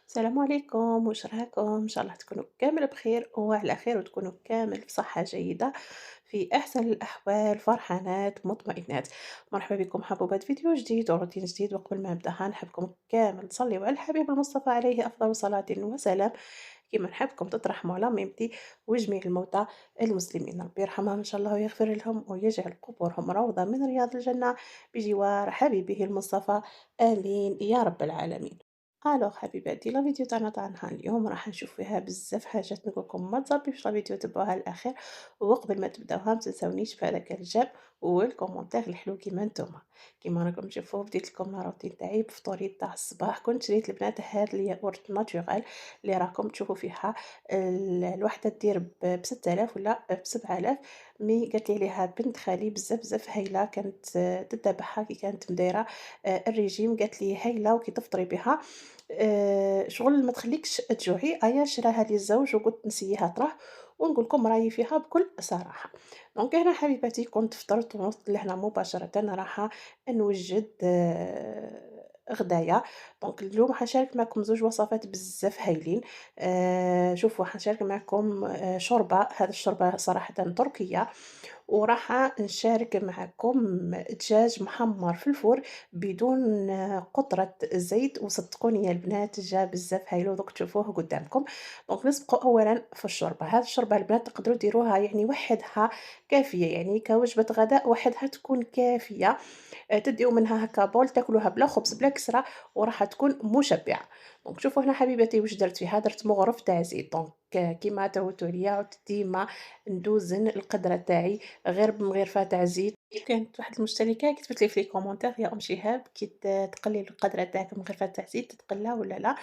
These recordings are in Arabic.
السلام عليكم، واش راكم؟ إن شاء الله تكونوا كامل بخير وعلى خير وتكونوا كامل بصحة جيدة، في أحسن الأحوال، فرحانات مطمئنات. مرحبا بكم حبوبات فيديو جديد وروتين جديد، وقبل ما نبداها نحبكم كامل تصليوا على الحبيب المصطفى عليه أفضل صلاة وسلام. كيما نحبكم تترحموا على ميمتي وجميع الموتى المسلمين، ربي يرحمهم إن شاء الله ويغفر لهم ويجعل قبورهم روضة من رياض الجنة بجوار حبيبه المصطفى، آمين يا رب العالمين. الوغ حبيباتي لا فيديو تاعنا اليوم راح نشوف فيها بزاف حاجات، نقول لكم ما تزبيوش لا فيديو تبعوها للاخر، وقبل ما تبداوها ما تنساونيش في هذاك الجيم والكومونتير الحلو كيما نتوما. كيما راكم تشوفوا بديت لكم لا روتين تاعي بفطوري تاع الصباح. كنت شريت البنات هاد الياغورت ناتوريل اللي راكم تشوفوا فيها الوحده دير ب 6000 ولا ب 7000. مي قالت لي عليها بنت خالي بزاف بزاف هايله، كانت تتبعها كي كانت مدايره الريجيم، قالت لي هايله وكي تفطري بها شغل ما تخليكش تجوعي. أيا شراها لي الزوج وقلت نسييها طرح ونقول لكم رايي فيها بكل صراحة. دونك هنا حبيباتي كنت فطرت ونوصل لهنا مباشرة راح نوجد غدايا. دونك اليوم حنشارك معكم زوج وصفات بزاف هايلين. شوفوا حنشارك معكم شوربة، هذا الشوربة صراحةً تركية، وراح نشارك معكم دجاج محمر في الفور بدون قطرة زيت، وصدقوني يا البنات جا بزاف هايل ودوك تشوفوه قدامكم. دونك نسبقوا أولا في الشوربة. هذه الشوربة البنات تقدروا ديروها يعني وحدها كافية، يعني كوجبة غداء وحدها تكون كافية. تديو منها هكا بول تاكلوها بلا خبز بلا كسرة وراح تكون مشبعة. دونك شوفوا هنا حبيباتي واش درت فيها، درت مغرف تاع زيت. دونك كيما تعودتوا ليا عدت ديما ندوزن القدرة تاعي غير بمغرفة تاع زيت. كانت واحد المشتركة كتبت لي في لي كومونتير يا أم شهاب كي تقلي القدرة تاعك بمغرفة تاع زيت تتقلى ولا لا؟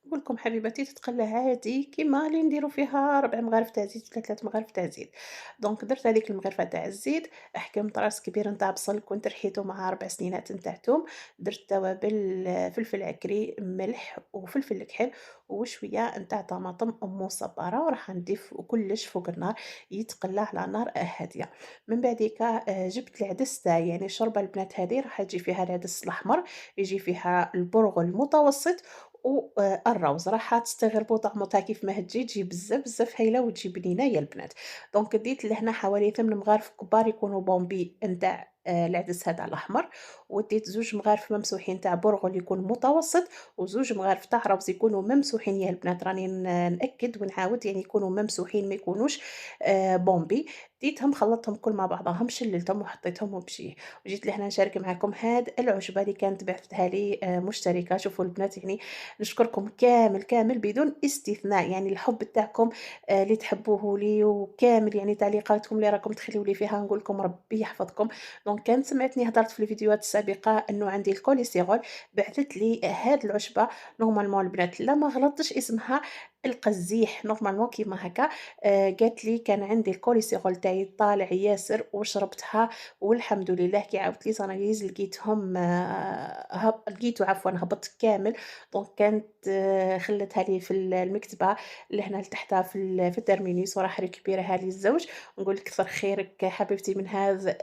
نقول لكم حبيباتي تتقلى عادي كيما اللي نديرو فيها 4 مغارف تاع زيت ولا 3 مغارف تاع زيت. دونك درت هذيك المغرفة تاع الزيت، حكمت راس كبير نتاع بصل كنت رحيته مع 4 سنينات نتاع توم، درت توابل فلفل عكري، ملح وفلفل الكحل وشوية نتاع طماطم مصبرة، وراح نضيف كلش فوق النار يتقلى على نار هادية. من بعديكا جبت العدس تاعي، يعني الشوربة البنات هذه راح تجي فيها العدس الأحمر، يجي فيها البرغل المتوسط الروز، راح تستغربوا طعمتها كيف ما تجي بزاف بزاف هايلة وتجي بنينة يا البنات. دونك ديت لهنا حوالي 8 مغارف كبار يكونوا بومبي نتاع العدس هذا الأحمر، وديت 2 مغارف ممسوحين تاع برغل يكون متوسط، و2 مغارف تاع رز يكونوا ممسوحين يا البنات، راني نأكد ونعاود يعني يكونوا ممسوحين ما يكونوش بومبي. ديتهم خلطتهم الكل مع بعضهم، شللتهم وحطيتهم ومشيه. وجيت لهنا نشارك معاكم هاد العشبة اللي كانت بعثتها لي مشتركة. شوفوا البنات يعني نشكركم كامل كامل بدون استثناء، يعني الحب تاعكم اللي تحبوه لي وكامل يعني تعليقاتكم اللي راكم تخليو لي فيها نقول لكم ربي يحفظكم. دونك كانت سمعتني هضرت في الفيديوهات السابقة إنه عندي الكوليسترول، بعثت لي هاد العشبة نورمالمون البنات لا ما غلطتش اسمها القزيح نورمالمون كيما هكا. قالت لي كان عندي الكوليسترول تاعي طالع ياسر وشربتها والحمد لله كي عاودت لي زاناليز لقيتهم لقيتو عفوا هبط كامل. دونك كانت خلتها لي في المكتبة لهنا لتحت في الترمينيس وراح ريكوبيريها لي الزوج. ونقول لك كثر خيرك حبيبتي من هذا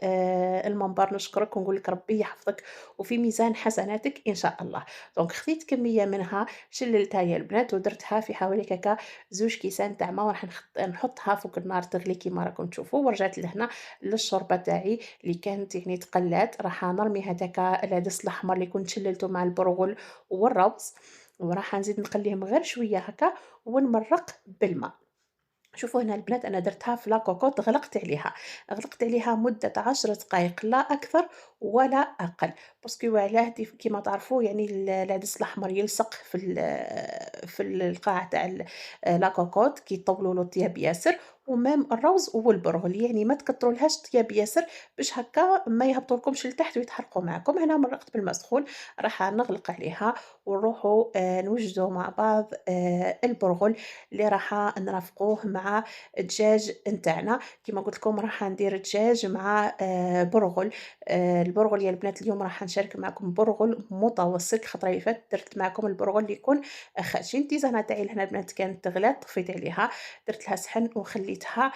المنبر، نشكرك ونقول لك ربي يحفظك وفي ميزان حسناتك إن شاء الله. دونك خديت كمية منها شللتها يا البنات ودرتها في حوالي هكا 2 كيسان تاع ما، وراح نحطها فوق النار تغلي كيما راكم تشوفوا. ورجعت لهنا للشوربة تاعي اللي كانت يعني تقلات، راح نرمي هذاكا العدس الأحمر اللي كنت شللته مع البرغل والرز، وراح نزيد نقليهم غير شوية هكا ونمرّق بالما. شوفوا هنا البنات أنا درتها في لاكوكوط غلقت عليها مدة 10 دقايق لا أكثر ولا أقل. باسكو علاه كيما تعرفوا يعني العدس الأحمر يلصق في القاع تاع لاكوكوط كي يطولوا له الطياب ياسر، ومام الروز والبرغل يعني ما تكترولهاش طياب ياسر باش هكا ما يهبطولكمش لتحت ويتحرقوا معاكم. هنا مرقت بالما سخون راح نغلق عليها ونروحوا نوجدوا مع بعض البرغل اللي راح نرافقوه مع الدجاج نتاعنا. كيما قلت لكم راح ندير دجاج مع برغل. البرغل يا البنات اليوم راح نشارك معكم برغل متوسط، الخطرة اللي فاتت درت معكم البرغل اللي يكون خشن. التيزانة تاعي لهنا البنات كانت تغلات، طفيت عليها درت لها صحن وخليتها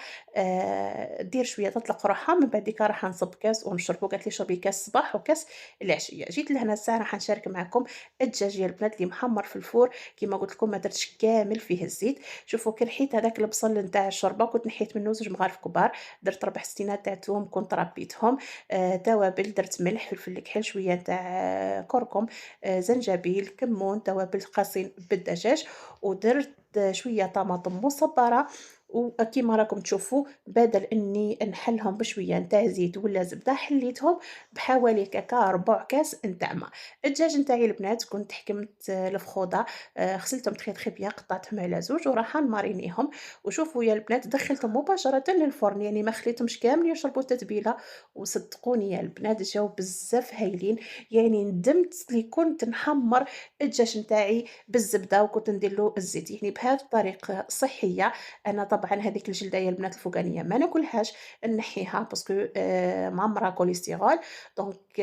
دير شوية تطلق روحها، من بعديكا راح نصب كاس ونشربو، قالت لي شربي كاس الصباح وكاس العشية. جيت لهنا الساعة راح نشارك معكم الدجاج يا البنات اللي محمر في الفور، كيما قلت لكم ما درتش كامل فيه الزيت. شوفوا كي نحيت هذاك البصل نتاع الشوربة كنت نحيت منه 2 مغارف كبار، درت 4 ستينات تاع توم كنت ربيتهم، توابل درت ملح، فلفل الكحل، شوية نتاع كركم، زنجبيل، كمون، توابل قاصين بالدجاج، ودرت شوية طماطم مصبرة. وكيما راكم تشوفوا بدل اني نحلهم بشويه نتاع زيت ولا زبده حليتهم بحوالي كاكا ربع كاس نتاع ما. الدجاج نتاعي البنات كنت حكمت الفخوضه، غسلتهم تخي بيان، قطعتهم على زوج وراح نمارينيهم. وشوفوا يا البنات دخلتهم مباشره للفرن، يعني ما خليتهمش كامل يشربوا التتبيله. وصدقوني يا البنات جاو بزاف هايلين، يعني ندمت اللي كنت نحمر الدجاج نتاعي بالزبده وكنت ندير له الزيت، يعني بهذه الطريقه صحيه. أنا طبعًا هاذيك الجلدة يا البنات الفوقانية ما ناكلهاش، نحيها باسكو معمرة كوليسترول، دونك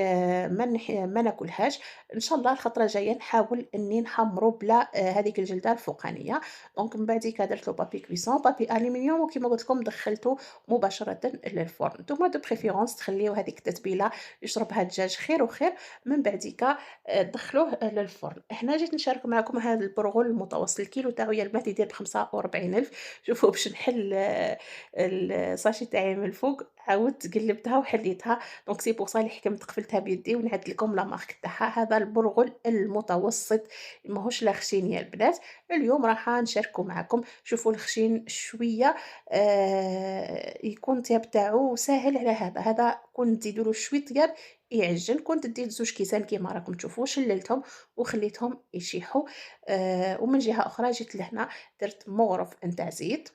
ما ناكلهاش. إن شاء الله الخطرة الجاية نحاول إني نحمّرو بلا هاذيك الجلدة الفوقانية. دونك من بعديكا درت له بابي كويسون، بابي ألومنيوم، وكيما قلت لكم دخّلته مباشرةً للفرن. نتوما دو بريفيرونس تخليو هاذيك التتبيلة يشربها الدجاج خير وخير، من بعديكا دخّلوه للفرن. هنا جيت نشارك معاكم هذا البرغل المتوسط، الكيلو تاعو يا البنات يدير ب45,000. شوفوا باش نحل الساشي تاعي من الفوق عاودت قلبتها وحليتها، دونك سي بور سا اللي حكمت قفلتها بيدي ونعد لكم لا مارك تاعها. هذا البرغل المتوسط ماهوش لا خشين يا البنات. اليوم راح نشاركه معكم. شوفوا الخشين شويه يكون الطياب تاعو ساهل على هذا كون تزيدوا له شويه طياب يعجن. كنت ديت 2 كيسان كيما راكم تشوفوا، شللتهم وخليتهم يشيحوا. ومن جهه اخرى جيت لهنا درت مغرف نتاع زيت،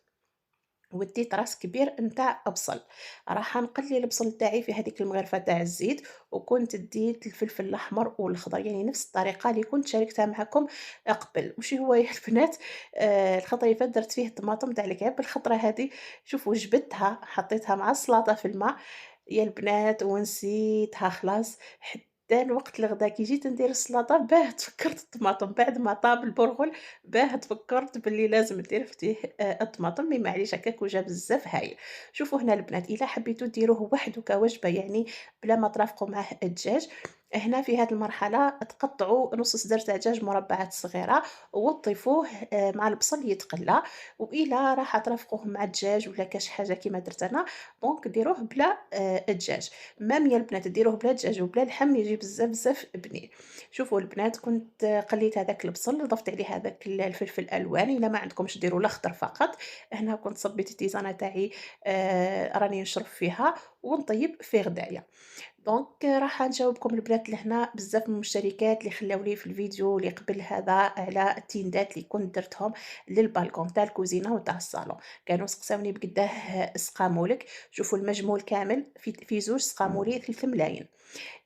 وديت راس كبير نتاع بصل، راح نقلي البصل تاعي في هذيك المغرفة تاع الزيت. وكنت ديت الفلفل الأحمر والخضر، يعني نفس الطريقة اللي كنت شاركتها معكم قبل. وش هو يا البنات، الخطرة اللي فاتت درت فيه الطماطم تاع الكعب، الخطرة هذه شوفوا جبدتها حطيتها مع السلطة في الماء يا البنات ونسيتها خلاص. حتى الوقت الغدا كي جيت ندير السلطة باه تفكرت الطماطم بعد ما طاب البرغل، باه تفكرت باللي لازم ندير فيه الطماطم، مي معليش هكاك وجا بزاف هايل. شوفوا هنا البنات إلا حبيتو ديروه وحده كوجبة، يعني بلا ما ترافقوا معاه الدجاج، هنا في هاد المرحلة تقطعوا نص صدر تاع دجاج مربعات صغيرة وتضيفوه مع البصل يتقلى. وإلا راح ترافقوه مع الدجاج ولا كاش حاجة كيما درت أنا، دونك ديروه بلا الدجاج. مام يا البنات ديروه بلا دجاج وبلا لحم يجي بزاف بنين. شوفوا البنات كنت قليت هذاك البصل، ضفت عليه هذاك الفلفل الألوان، إلا ما عندكمش ديروا الأخضر فقط. هنا كنت صبيت التيزانة تاعي راني نشرب فيها ونطيب في غدايا. دونك راح نجاوبكم البنات لهنا بزاف من المشتركات اللي خلاو لي في الفيديو اللي قبل هذا على التيندات اللي كنت درتهم للبالكون تاع الكوزينه وتاع الصالون، كانوا سقساوني بقداه سقامولك. شوفوا المجمول كامل في زوج سقامولي 3 ملاين،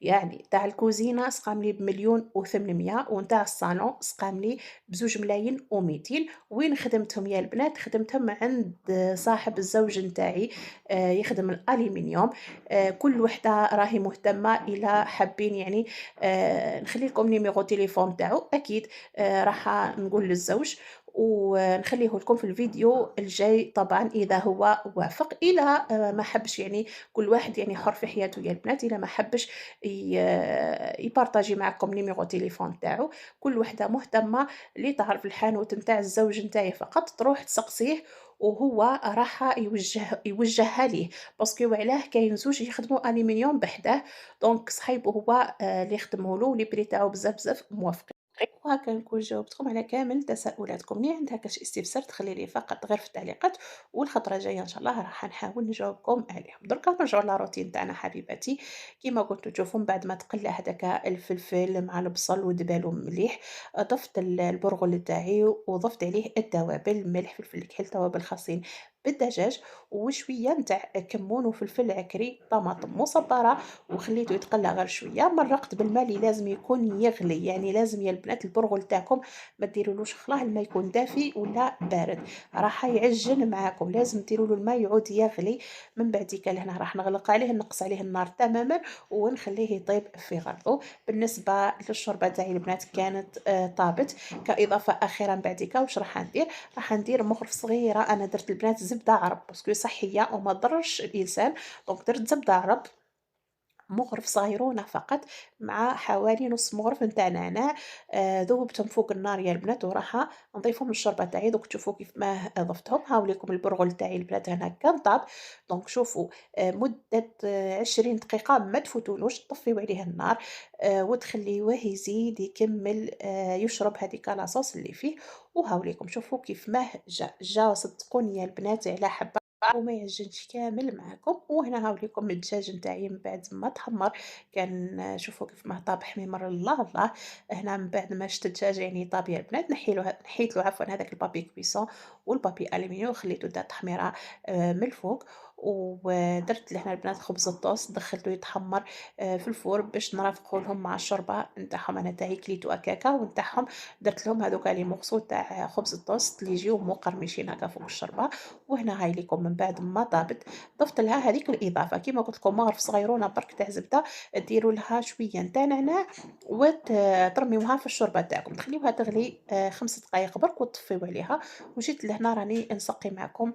يعني تاع الكوزينة سقام لي ب1,800,000 ونتاع الصالون سقام لي ب2,200,000. وين خدمتهم يا البنات؟ خدمتهم عند صاحب الزوج نتاعي، يخدم الأليمنيوم. كل وحدة راهي مهتمة، إلا حابين يعني نخلي لكم نيميرو تليفون تاعو أكيد راح نقول للزوج ونخليه لكم في الفيديو الجاي طبعًا إذا هو وافق. إلا ما حبش يعني كل واحد يعني حر في حياته يا البنات، إلا ما حبش ي يبارطاجي معاكم نيميرو تليفون تاعو. كل وحدة مهتمة اللي تعرف الحانوت نتاع الزوج نتاعي فقط تروح تسقسيه وهو راح يوجّهها ليه، باسكو علاه كاين زوج يخدموا ألومنيوم بحداه، دونك صحيبو هو اللي يخدمه له لي بري تاعو بزاف موافقين. وهاكا نكون جاوبتكم على كامل تساؤلاتكم، اللي عندها كاش استفسار تخلي لي فقط غير في التعليقات، والخطرة الجاية إن شاء الله راح نحاول نجاوبكم عليهم. دركا نرجعوا للروتين تاعنا حبيباتي، كيما كنتم تشوفون بعد ما تقلى هذاك الفلفل مع البصل ودبالو مليح، ضفت البرغل تاعي وضفت عليه التوابل، ملح، فلفل الكحل، توابل خاصين بالدجاج، وشوية نتاع كمون وفلفل عكري، طماطم مصبرة، وخليته يتقلى غير شوية. مرقت بالماء اللي لازم يكون يغلي، يعني لازم يا البنات البرغل تاعكم ما ديرولوش خلاه الماء يكون دافي ولا بارد، راح يعجن معاكم، لازم ديروا له الماء يعود يغلي. من بعديك لهنا راح نغلق عليه، نقص عليه النار تماما ونخليه يطيب في غرضه. بالنسبه للشوربه تاعي البنات كانت طابت. كاضافه اخيرا بعديك واش راح ندير؟ راح ندير مغرف صغيره، انا درت البنات زبده عرب باسكو صحيه وما تضرش الانسان، دونك درت زبده عرب مغرف صغيرونة فقط، مع حوالي نص مغرف نتاع نعناع. ذوبتهم فوق النار يا البنات وراح نضيفهم للشوربة تاعي. دوك تشوفوا كيف ما ضفتهم. هاوليكم البرغل تاعي البنات هنا كان طاب. دونك شوفوا مدة 20 دقيقة ما تفوتولوش، طفيو عليه النار وتخليوه يزيد يكمل يشرب هذيك لاصوص اللي فيه. وهاوليكم شوفوا كيف ما جا صدقوني يا البنات على حبة وما يعجنش كامل معاكم. وهنا هاوليكم الدجاج نتاعي من بعد ما تحمر كان شوفوا كيف ما طاب حميمر الله الله. هنا من بعد ما شت الدجاج يعني طاب يا البنات نحيت له عفوا هذاك البابي كويسون والبابي الومنيوم خليته دا تحميره من الفوق. ودرت لهنا البنات خبز الطوست دخلته يتحمر في الفور باش نرافقوا لهم مع الشوربه نتاعهم. انا تاعي كليتو هكاكا ونتاعهم درت لهم هذوك لي مغصوص تاع خبز الطوست اللي يجيو مقرمشين هكا فوق الشوربه. وهنا هاي ليكم من بعد ما طابت ضفت لها هذيك الإضافة كيما قلت لكم مغرف صغيرونة برك تاع زبدة، ديروا لها شوية نتاع نعناع ترميوها في الشوربة تاعكم، تخليوها تغلي 5 دقايق برك وتطفيو عليها. وجيت لهنا راني نسقي معكم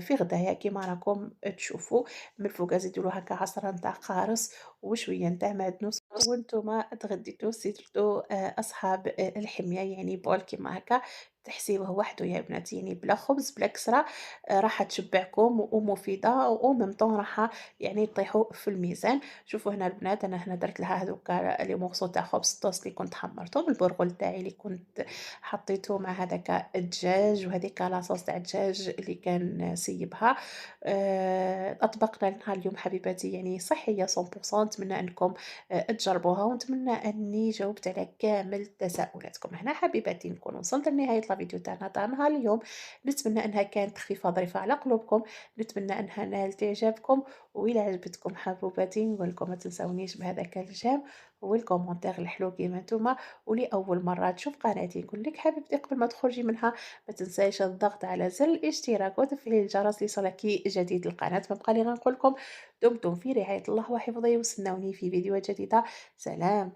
في غدايا كيما راكم تشوفوا. من الفوق زيدوا له هكا عصرة نتاع قارص وشوية نتاع معدنوس. وانتم تغديتوا سيرتو أصحاب الحمية يعني بول كيما هكا تحسيوه وحده يا بناتي يعني بلا خبز بلا كسرة. راح تشبعكم ومفيدة وميم طون راح يعني تطيحوا في الميزان. شوفوا هنا البنات أنا هنا درت لها هذوك لي مورسو تاع خبز الطوست اللي كنت حمرتهم، البرغل تاعي اللي كنت حطيته مع هذاك الدجاج وهذيك لاصوص تاع الدجاج اللي كان سيبها. أطبقنا لها اليوم حبيباتي يعني صحية 100%. نتمنى أنكم تجربوها ونتمنى أني جاوبت على كامل تساؤلاتكم. هنا حبيباتي نكون وصلت لنهاية الفيديو تاعنا نهار اليوم. نتمنى أنها كانت خفيفة ظريفة على قلوبكم، نتمنى أنها نالت إعجابكم. وإلى عجبتكم حبوباتي نقولكم ما تنسونيش بهذاك الجيم والكومنتير الحلو كيما نتوما. ولأول مرة تشوف قناتي نقول لك حبيبتي قبل ما تخرجي منها ما تنسايش الضغط على زر الاشتراك وتفعيل الجرس ليصلك جديد القناة. ما بقى لي غير نقول لكم دمتم في رعاية الله وحفظه وستناوني في فيديو جديدة. سلام.